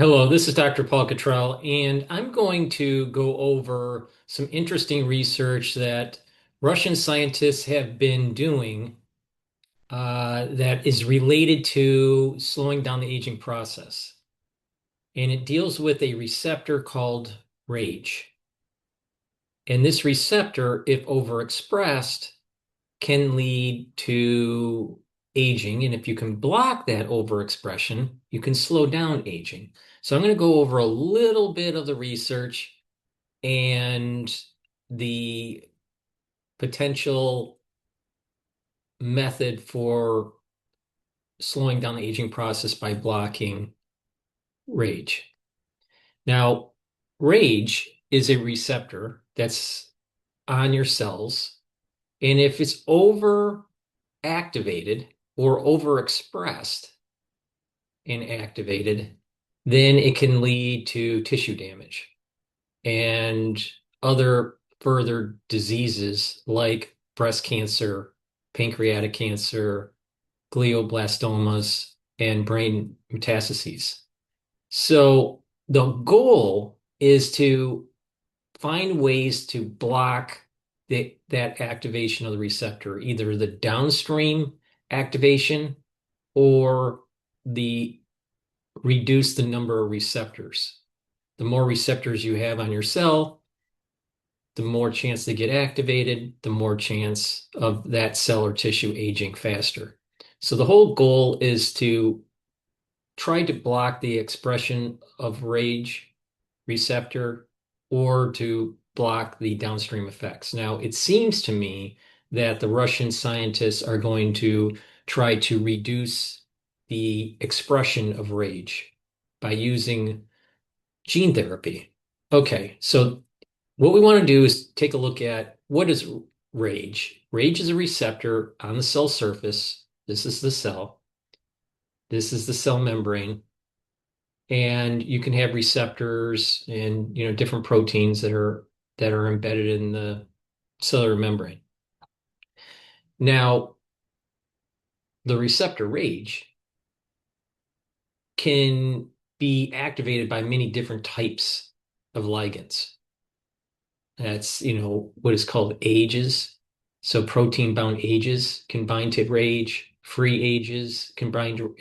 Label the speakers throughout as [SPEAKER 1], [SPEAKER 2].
[SPEAKER 1] Hello, this is Dr. Paul Cottrell, and I'm going to go over some interesting research that Russian scientists have been doing that is related to slowing down the aging process. And it deals with a receptor called RAGE. And this receptor, if overexpressed, can lead to aging. And if you can block that overexpression, you can slow down aging. So I'm going to go over a little bit of the research and the potential method for slowing down the aging process by blocking RAGE. Now, RAGE is a receptor that's on your cells, and if it's over activated or overexpressed and activated, then it can lead to tissue damage and other further diseases like breast cancer, pancreatic cancer, glioblastomas, and brain metastases. So the goal is to find ways to block that activation of the receptor, either the downstream activation or the reduce the number of receptors. The more receptors you have on your cell, the more chance they get activated, the more chance of that cell or tissue aging faster. So the whole goal is to try to block the expression of RAGE receptor or to block the downstream effects. Now, it seems to me that the Russian scientists are going to try to reduce the expression of RAGE by using gene therapy. Okay, so what we want to do is take a look at what is RAGE. RAGE is a receptor on the cell surface. This is the cell. This is the cell membrane. And you can have receptors and different proteins that are embedded in the cellular membrane. Now, the receptor RAGE can be activated by many different types of ligands. That's, what is called ages. So protein-bound ages can bind to RAGE, free ages can bind to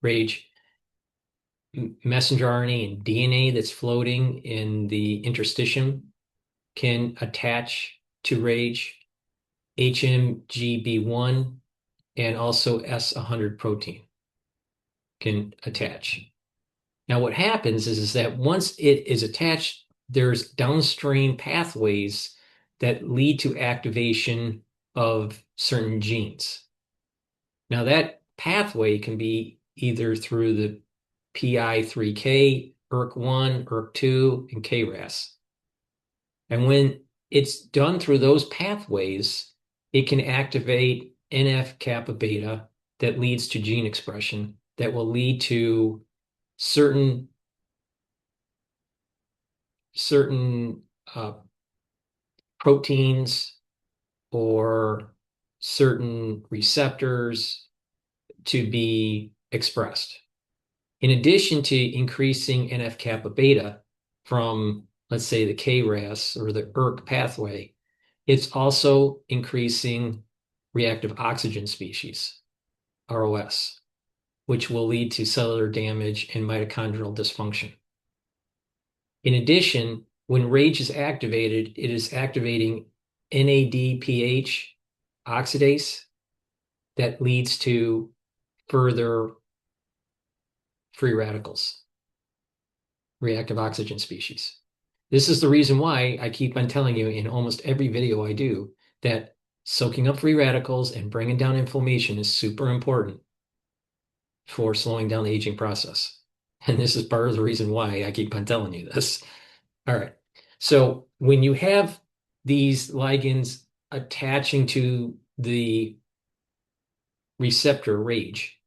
[SPEAKER 1] RAGE, messenger RNA and DNA that's floating in the interstitium can attach to RAGE, HMGB1, and also S100 protein can attach. Now, what happens is that once it is attached, there's downstream pathways that lead to activation of certain genes. Now, that pathway can be either through the PI3K, ERK1, ERK2, and KRAS. And when it's done through those pathways, it can activate NF-kappa beta that leads to gene expression that will lead to certain certain proteins or certain receptors to be expressed. In addition to increasing NF-kappa beta from, let's say, the KRAS or the ERK pathway, it's also increasing reactive oxygen species, ROS, which will lead to cellular damage and mitochondrial dysfunction. In addition, when RAGE is activated, it is activating NADPH oxidase that leads to further free radicals, reactive oxygen species. This is the reason why I keep on telling you in almost every video I do that soaking up free radicals and bringing down inflammation is super important for slowing down the aging process. And this is part of the reason why I keep on telling you this. All right. So when you have these ligands attaching to the receptor RAGE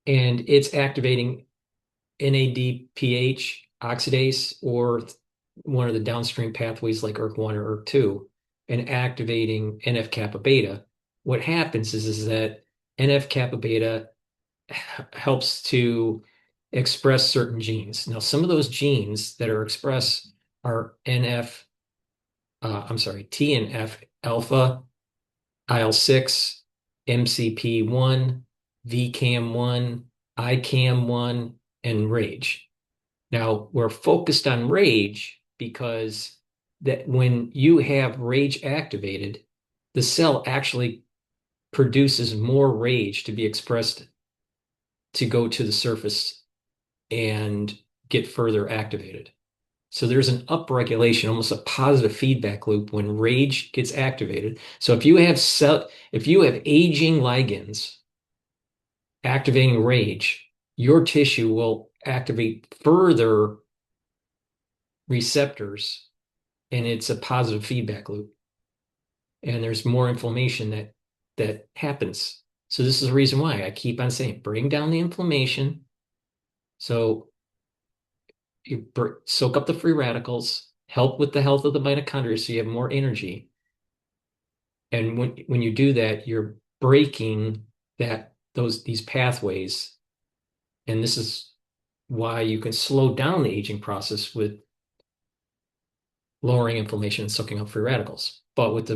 [SPEAKER 1] and it's activating NADPH oxidase or one of the downstream pathways like ERK1 or ERK2 and activating NF-kappa beta, what happens is that NF-kappa beta helps to express certain genes. Now, some of those genes that are expressed are TNF alpha, IL-6, MCP1, VCAM1, ICAM1, and RAGE. Now, we're focused on RAGE because that when you have RAGE activated, the cell actually produces more RAGE to be expressed to go to the surface and get further activated. So there's an upregulation, almost a positive feedback loop when RAGE gets activated. So if you have aging ligands activating RAGE, your tissue will activate further receptors, and it's a positive feedback loop. And there's more inflammation that happens. So this is the reason why I keep on saying bring down the inflammation. So you soak up the free radicals, help with the health of the mitochondria so you have more energy. And when you do that, you're breaking these pathways. And this is why you can slow down the aging process with lowering inflammation and soaking up free radicals. But with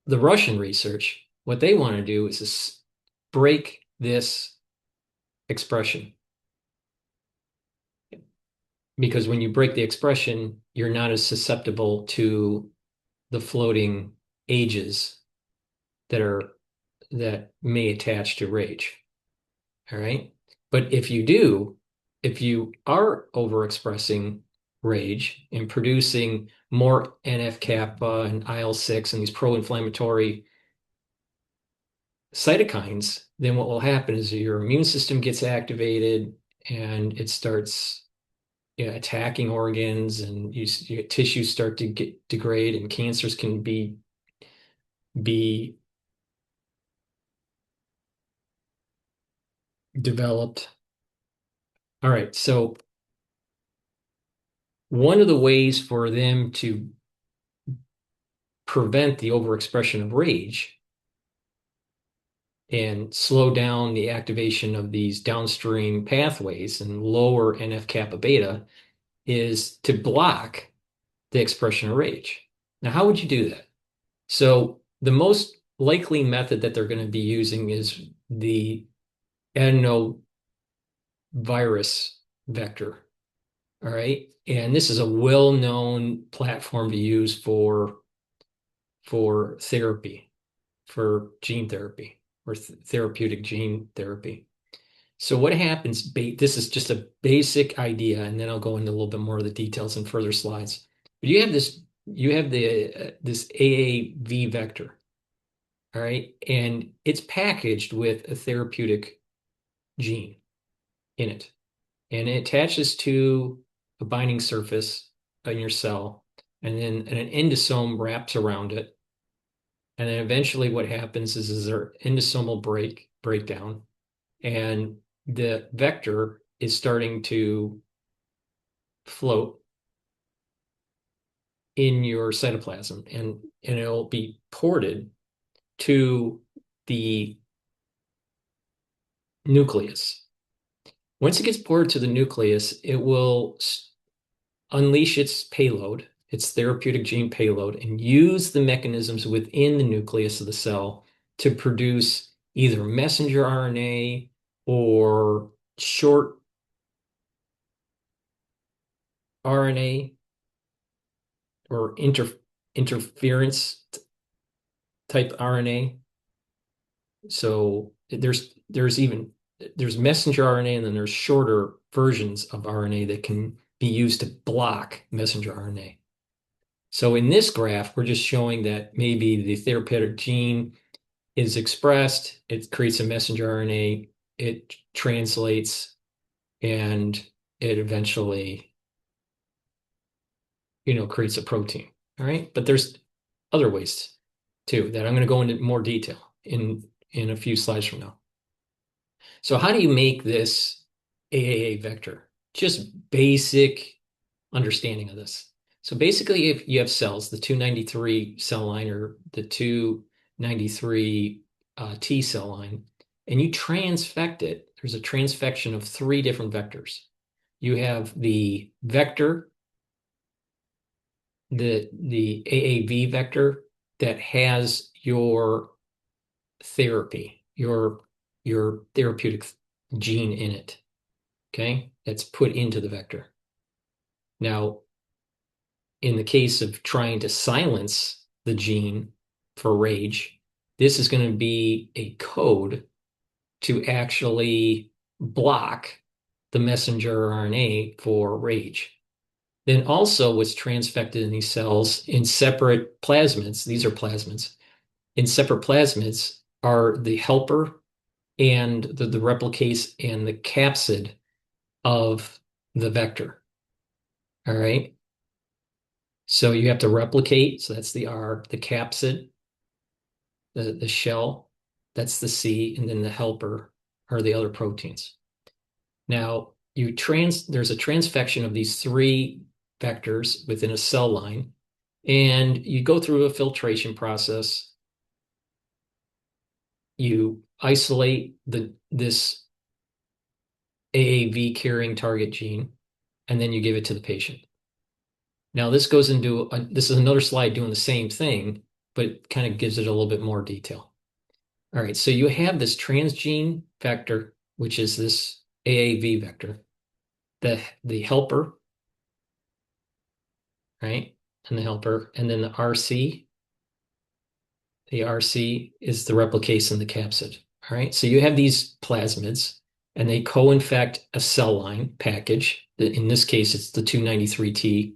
[SPEAKER 1] the Russian research, what they want to do is break this expression. Because when you break the expression, you're not as susceptible to the floating ages that may attach to RAGE. All right. But if you are overexpressing RAGE and producing more NF-kappa and IL-6 and these pro-inflammatory cytokines, then what will happen is your immune system gets activated and it starts attacking organs, and your tissues start to get degrade, and cancers can be developed. All right, so one of the ways for them to prevent the overexpression of RAGE and slow down the activation of these downstream pathways and lower NF-kappa beta is to block the expression of RAGE. Now, how would you do that? So the most likely method that they're going to be using is the adenovirus vector. All right. And this is a well-known platform to use for therapy, for gene therapy or therapeutic gene therapy. So what happens, this is just a basic idea, and then I'll go into a little bit more of the details in further slides. But you have this AAV vector, all right? And it's packaged with a therapeutic gene in it. And it attaches to a binding surface in your cell, and then an endosome wraps around it. And then eventually what happens is there endosomal breakdown, and the vector is starting to float in your cytoplasm, and it'll be ported to the nucleus. Once it gets ported to the nucleus, it will unleash its payload, its therapeutic gene payload, and use the mechanisms within the nucleus of the cell to produce either messenger RNA or short RNA or interference type RNA. So there's messenger RNA, and then there's shorter versions of RNA that can be used to block messenger RNA. So in this graph, we're just showing that maybe the therapeutic gene is expressed, it creates a messenger RNA, it translates, and it eventually, creates a protein. All right. But there's other ways too that I'm going to go into more detail in a few slides from now. So how do you make this AAA vector? Just basic understanding of this. So basically, if you have cells, the 293 cell line or the 293 T cell line and you transfect it, there's a transfection of three different vectors. You have the vector, the AAV vector that has your therapy, your therapeutic gene in it. Okay, that's put into the vector. Now, in the case of trying to silence the gene for rage, this is going to be a code to actually block the messenger RNA for rage. Then also what's transfected in these cells in separate plasmids, these are plasmids, in separate plasmids are the helper and the replicase and the capsid of the vector. All right. So you have to replicate. So that's the R, the capsid, the shell, that's the C, and then the helper are the other proteins. Now there's a transfection of these three vectors within a cell line, and you go through a filtration process. You isolate this AAV carrying target gene, and then you give it to the patient. Now this goes into this is another slide doing the same thing, but it kind of gives it a little bit more detail. All right, so you have this transgene vector, which is this AAV vector, the helper, right? And the helper, and then the RC. The RC is the replicase in the capsid. All right, so you have these plasmids, and they co-infect a cell line package. In this case, it's the 293T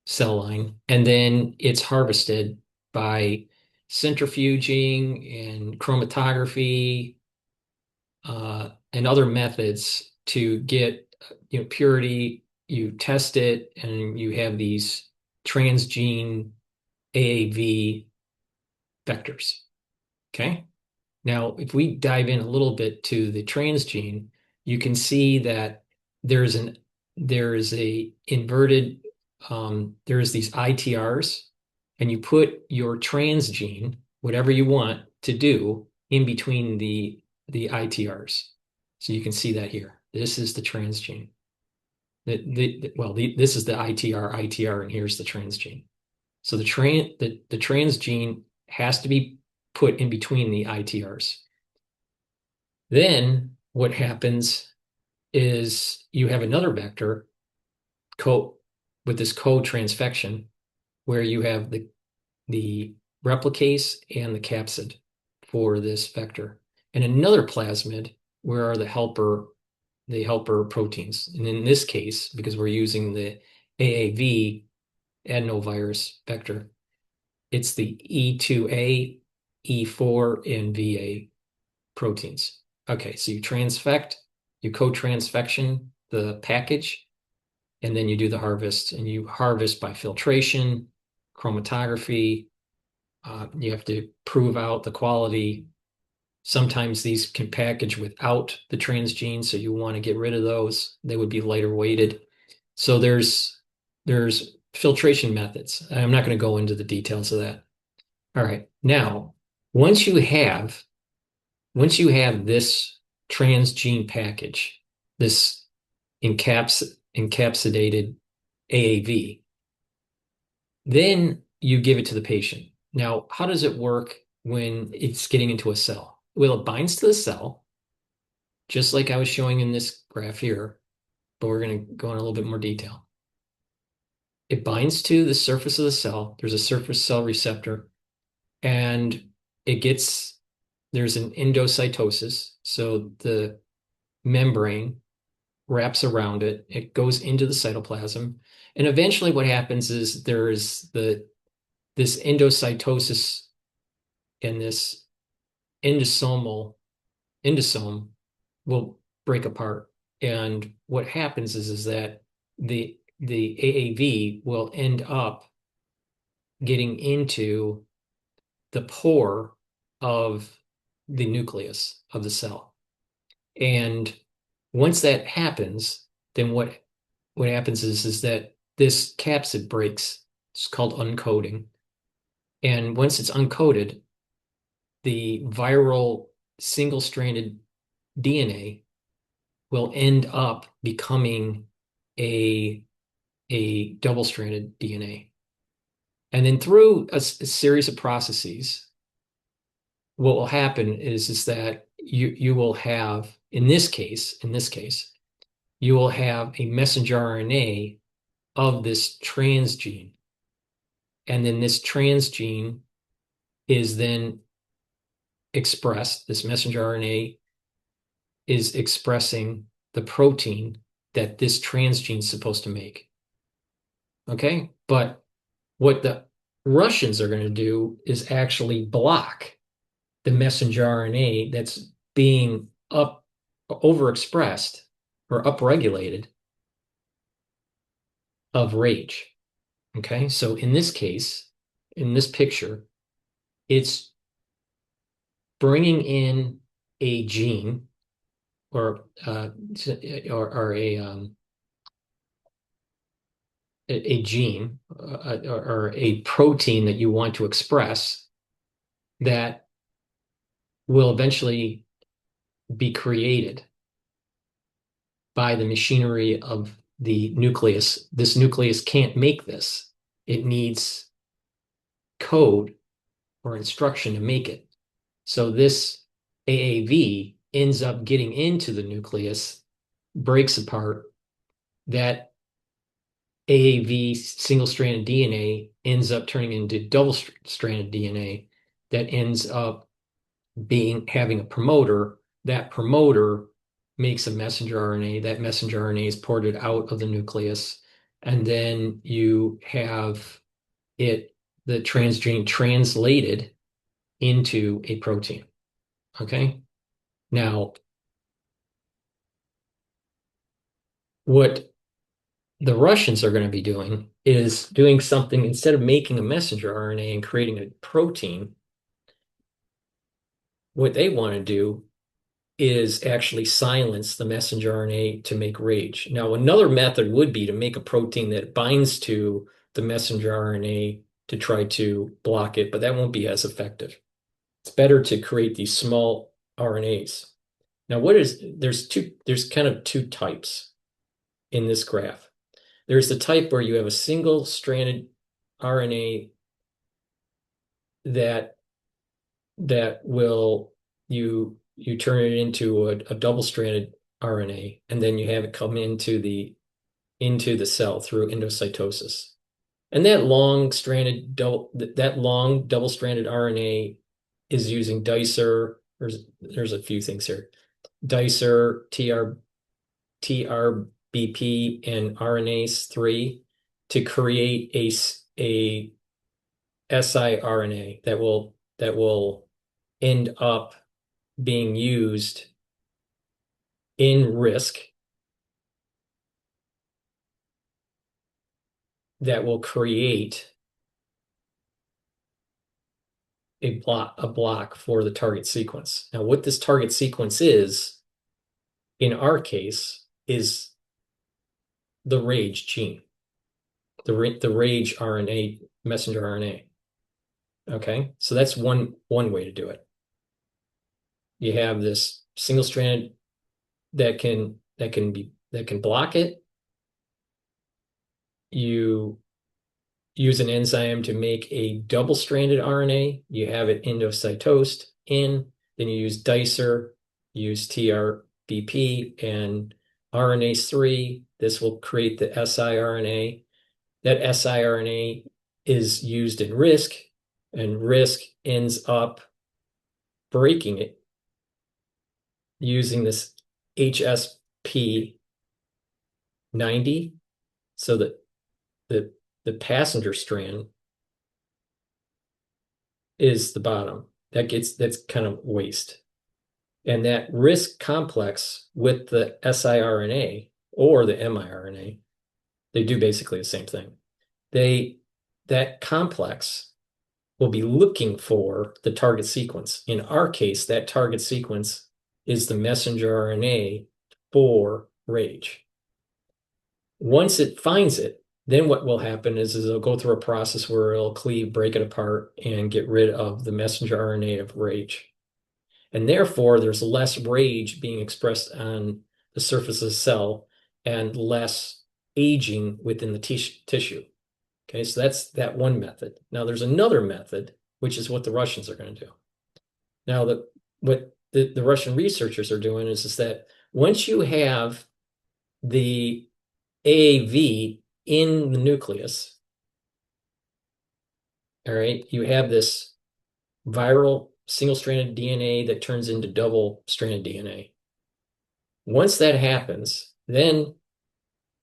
[SPEAKER 1] cell line, and then it's harvested by centrifuging and chromatography and other methods to get purity. You test it, and you have these transgene AAV vectors. Okay. Now, if we dive in a little bit to the transgene, you can see that there's a inverted there's these ITRs, and you put your transgene, whatever you want to do, in between the ITRs. So you can see that here. This is the transgene. This is the ITR, and here's the transgene. So the transgene has to be put in between the ITRs. Then what happens is you have another vector with this co-transfection where you have the replicase and the capsid for this vector. And another plasmid where are the helper proteins. And in this case, because we're using the AAV adenovirus vector, it's the E2A, E4, and VA proteins. Okay, so you co-transfection the package, and then you do the harvest, and you harvest by filtration, chromatography. You have to prove out the quality. Sometimes these can package without the transgene, so you want to get rid of those. They would be lighter weighted. So there's filtration methods. I'm not going to go into the details of that. All right. Now, once you have this transgene package, this encapsulated AAV, then you give it to the patient. Now, how does it work when it's getting into a cell? Well, it binds to the cell, just like I was showing in this graph here, but we're going to go in a little bit more detail. It binds to the surface of the cell. There's a surface cell receptor, and there's an endocytosis. So the membrane wraps around it. It goes into the cytoplasm. And eventually what happens is there's this endocytosis, and this endosome will break apart. And what happens is that the AAV will end up getting into the pore of the nucleus of the cell. And once that happens, then what happens is that this capsid breaks. It's called uncoating. And once it's uncoated, the viral single-stranded DNA will end up becoming a, a double-stranded DNA. And then through a series of processes, what will happen is that you will have, in this case, you will have a messenger RNA of this transgene. And then this transgene is then expressed, this messenger RNA is expressing the protein that this transgene is supposed to make. Okay? But what the Russians are going to do is actually block the messenger RNA that's being overexpressed or upregulated of RAGE. Okay? So in this case, in this picture, it's bringing in a gene or a gene or a protein that you want to express that will eventually be created by the machinery of the nucleus. This nucleus can't make this. It needs code or instruction to make it. So this AAV ends up getting into the nucleus, breaks apart. That AAV single-stranded DNA ends up turning into double-stranded DNA that ends up having a promoter. That promoter makes a messenger RNA. That messenger RNA is ported out of the nucleus, and then you have the transgene translated into a protein. Okay? Now, what the Russians are going to be doing is doing something instead of making a messenger RNA and creating a protein. What they want to do is actually silence the messenger RNA to make RAGE. Now, another method would be to make a protein that binds to the messenger RNA to try to block it, but that won't be as effective. It's better to create these small RNAs. Now, there's kind of two types in this graph. There's the type where you have a single-stranded RNA that will you turn it into a double-stranded RNA, and then you have it come into the cell through endocytosis. And that long double-stranded RNA is using dicer. There's a few things here. Dicer, TRBP, and RNase 3 to create a siRNA that will end up being used in risk that will create a block for the target sequence. Now, what this target sequence is, in our case, is the RAGE gene, the RAGE RNA, messenger RNA. Okay, so that's one way to do it. You have this single strand that can block it. You use an enzyme to make a double-stranded RNA. You have it endocytosed in. Then you use dicer, use TRBP and RNase 3. This will create the siRNA. That siRNA is used in RISC, and RISC ends up breaking it using this HSP 90, so that the passenger strand is the bottom. That's kind of waste. And that RISC complex with the siRNA or the miRNA, they do basically the same thing. That complex will be looking for the target sequence. In our case, that target sequence is the messenger RNA for RAGE. Once it finds it, then what will happen is it'll go through a process where it'll cleave, break it apart, and get rid of the messenger RNA of RAGE. And therefore, there's less RAGE being expressed on the surface of the cell and less aging within the tissue. Okay, so that's that one method. Now, there's another method, which is what the Russians are going to do. Now, what the Russian researchers are doing is that once you have the AAV in the nucleus, all right, you have this viral single-stranded DNA that turns into double-stranded DNA. Once that happens, then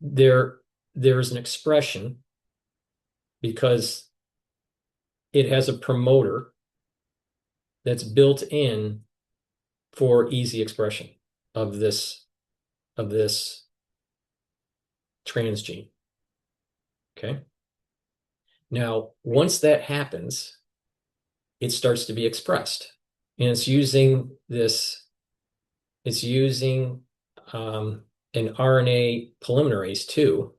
[SPEAKER 1] there's an expression because it has a promoter that's built in for easy expression of this transgene. Okay. Now, once that happens, it starts to be expressed, and it's using an RNA polymerase 2,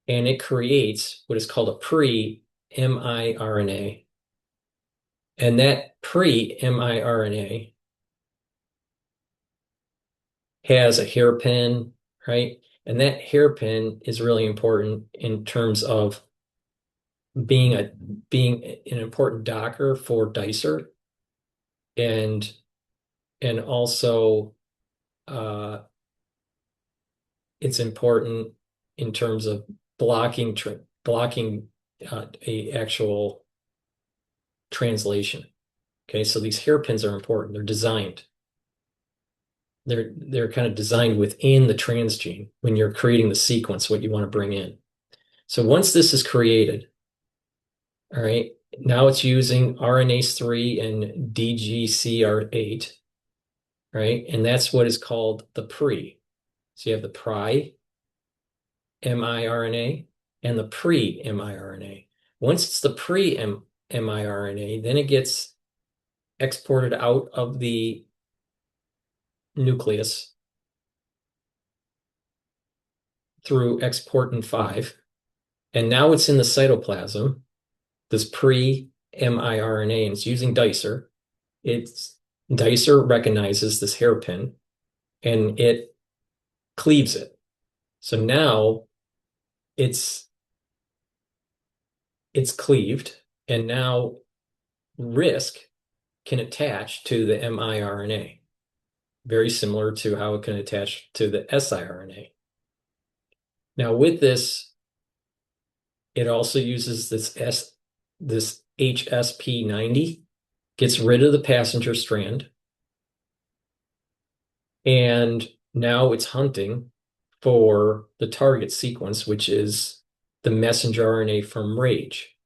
[SPEAKER 1] and it creates what is called a pre-miRNA. And that pre-miRNA has a hairpin, right? And that hairpin is really important in terms of being an important docker for dicer, and also it's important in terms of blocking a actual translation. Okay, so these hairpins are important. They're designed. They're kind of designed within the transgene when you're creating the sequence, what you want to bring in. So once this is created, all right, now it's using RNase 3 and DGCR8, right? And that's what is called the pre. So you have the miRNA and the pre-miRNA. Once it's the pre-miRNA, then it gets exported out of the nucleus through exportin 5, and now it's in the cytoplasm, this pre-miRNA, and it's using dicer. Dicer recognizes this hairpin and it cleaves it. So now it's cleaved, and now RISC can attach to the miRNA, very similar to how it can attach to the siRNA. Now with this, it also uses this HSP90, gets rid of the passenger strand, and now it's hunting for the target sequence, which is the messenger RNA from RAGE.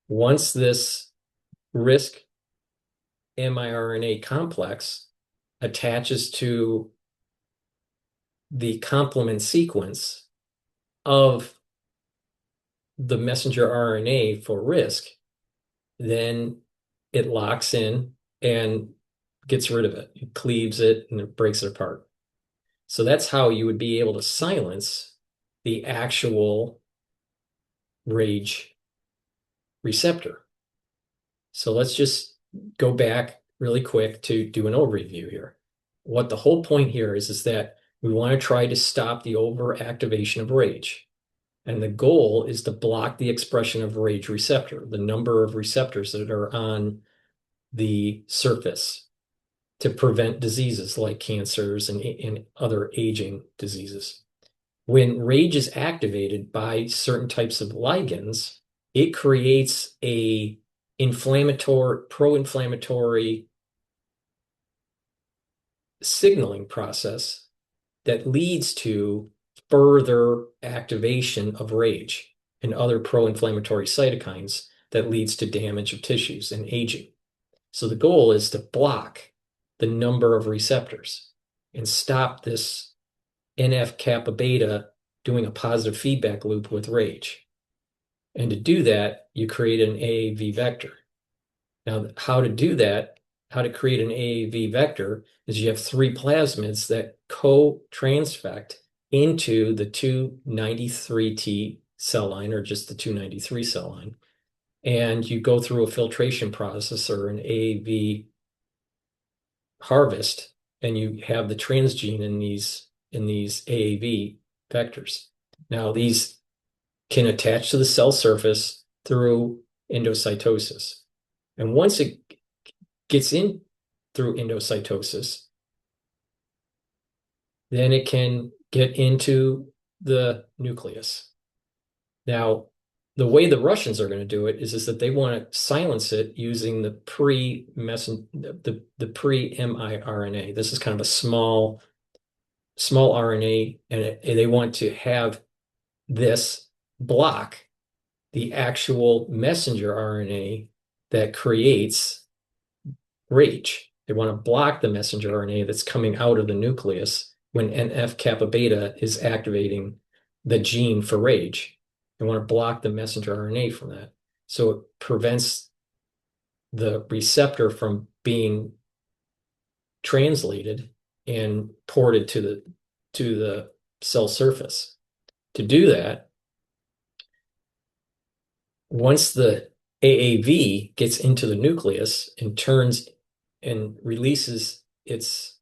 [SPEAKER 1] Once this RISC miRNA complex attaches to the complement sequence of the messenger RNA for RISC, then it locks in and gets rid of it. It cleaves it and it breaks it apart. So that's how you would be able to silence the actual RAGE receptor. So let's just go back really quick to do an overview here. What the whole point here is that we want to try to stop the overactivation of RAGE. And the goal is to block the expression of RAGE receptor, the number of receptors that are on the surface, to prevent diseases like cancers and other aging diseases. When RAGE is activated by certain types of ligands, it creates a pro-inflammatory signaling process that leads to further activation of RAGE and other pro-inflammatory cytokines that leads to damage of tissues and aging. So the goal is to block the number of receptors and stop this NF-kappa beta doing a positive feedback loop with RAGE. And to do that, you create an AAV vector. Now, how to do that, how to create an AAV vector, is you have 3 plasmids that co-transfect into the 293T cell line, or just the 293 cell line, and you go through a filtration process or an AAV harvest, and you have the transgene in these AAV vectors. Now, these can attach to the cell surface through endocytosis. And once it gets in through endocytosis, then it can get into the nucleus. Now, the way the Russians are going to do it is that they want to silence it using the pre-miRNA. This is kind of a small RNA, and they want to have this block the actual messenger RNA that creates RAGE. They want to block the messenger RNA that's coming out of the nucleus when NF-kappa beta is activating the gene for RAGE. They want to block the messenger RNA from that. So it prevents the receptor from being translated and ported to the cell surface. To do that, once the AAV gets into the nucleus and turns and releases its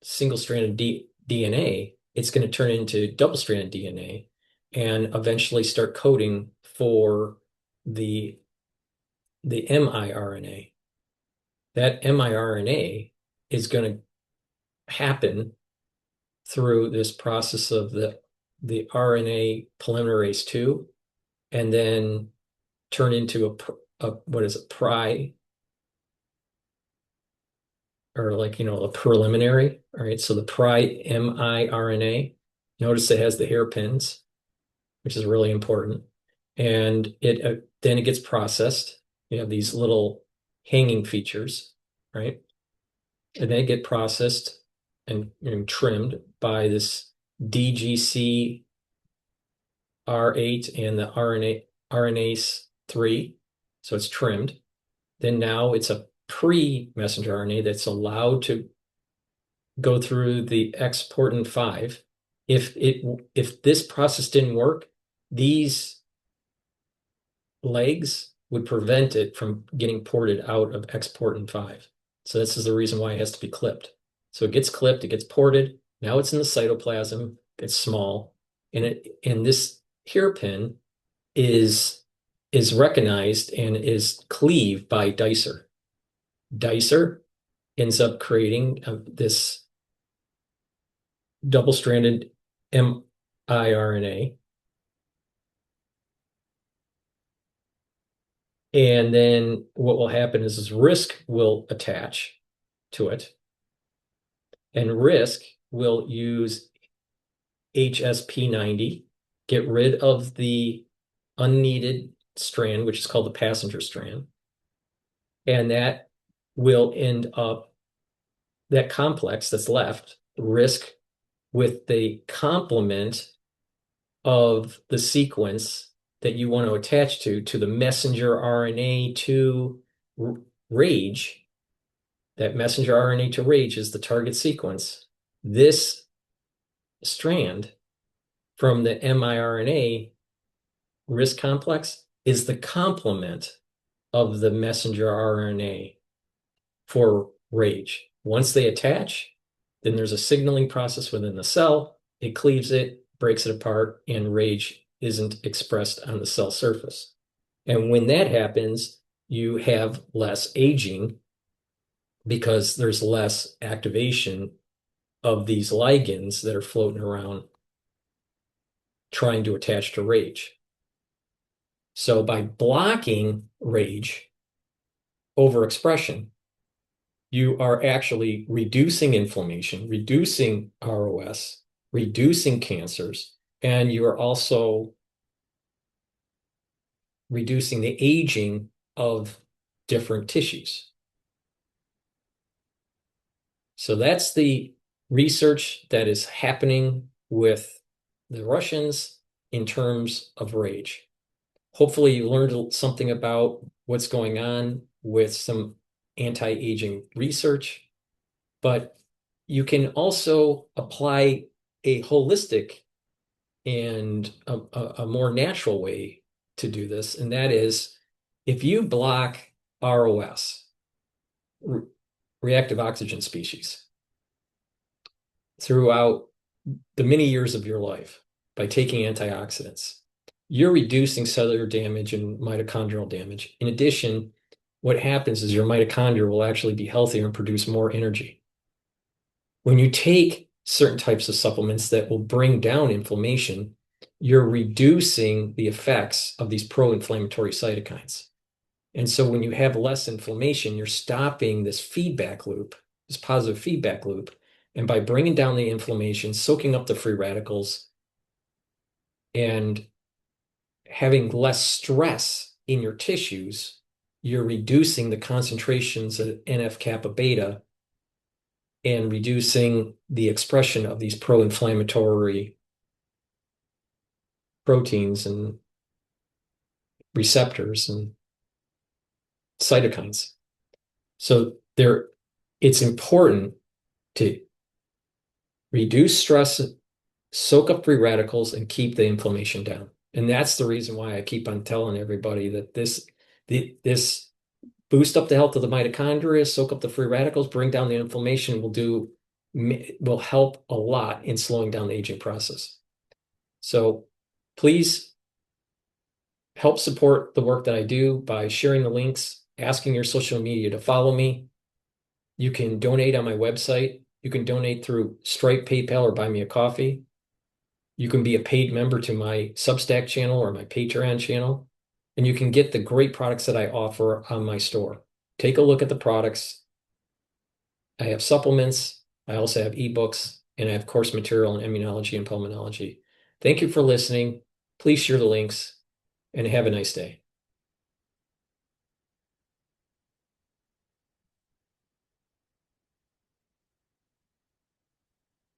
[SPEAKER 1] single-stranded DNA, it's going to turn into double-stranded DNA and eventually start coding for the miRNA. That miRNA is going to happen through this process of the RNA polymerase II, and then turn into what is a a preliminary. All right, so the miRNA, notice it has the hairpins, which is really important. And then it gets processed. You have these little hanging features, right? And they get processed and trimmed by this DGC R8 and the RNase 3. So it's trimmed. Then now it's a pre-messenger RNA that's allowed to go through the exportin 5. If this process didn't work, these legs would prevent it from getting ported out of exportin 5. So this is the reason why it has to be clipped. So it gets clipped, it gets ported. Now it's in the cytoplasm. It's small, and this hairpin is recognized and is cleaved by dicer. Dicer ends up creating this double-stranded miRNA. And then what will happen is RISC will attach to it. And RISC will use HSP90, get rid of the unneeded strand, which is called the passenger strand. And that will end up, that complex that's left, RISC with the complement of the sequence that you want to attach to the messenger RNA to RAGE. That messenger RNA to RAGE is the target sequence. This strand from the miRNA RISC complex is the complement of the messenger RNA for RAGE. Once they attach, then there's a signaling process within the cell. It cleaves it, breaks it apart, and RAGE isn't expressed on the cell surface. And when that happens, you have less aging because there's less activation of these ligands that are floating around trying to attach to RAGE. So by blocking RAGE overexpression, you are actually reducing inflammation, reducing ROS, reducing cancers, and you are also reducing the aging of different tissues. So that's the research that is happening with the Russians in terms of RAGE. Hopefully you learned something about what's going on with some anti-aging research, but you can also apply a holistic and a more natural way to do this, and that is if you block ROS, reactive oxygen species, throughout the many years of your life by taking antioxidants, you're reducing cellular damage and mitochondrial damage. In addition, what happens is your mitochondria will actually be healthier and produce more energy. When you take certain types of supplements that will bring down inflammation, you're reducing the effects of these pro-inflammatory cytokines. And so when you have less inflammation, you're stopping this feedback loop, this positive feedback loop. And by bringing down the inflammation, soaking up the free radicals, and having less stress in your tissues, you're reducing the concentrations of NF-kappa beta and reducing the expression of these pro-inflammatory proteins and receptors and cytokines. So it's important to reduce stress, soak up free radicals, and keep the inflammation down. And that's the reason why I keep on telling everybody that this boost up the health of the mitochondria, soak up the free radicals, bring down the inflammation, will help a lot in slowing down the aging process. So please help support the work that I do by sharing the links, asking your social media to follow me. You can donate on my website. You can donate through Stripe, PayPal, or buy me a coffee. You can be a paid member to my Substack channel or my Patreon channel, and you can get the great products that I offer on my store. Take a look at the products. I have supplements. I also have ebooks, and I have course material in immunology and pulmonology. Thank you for listening. Please share the links, and have a nice day.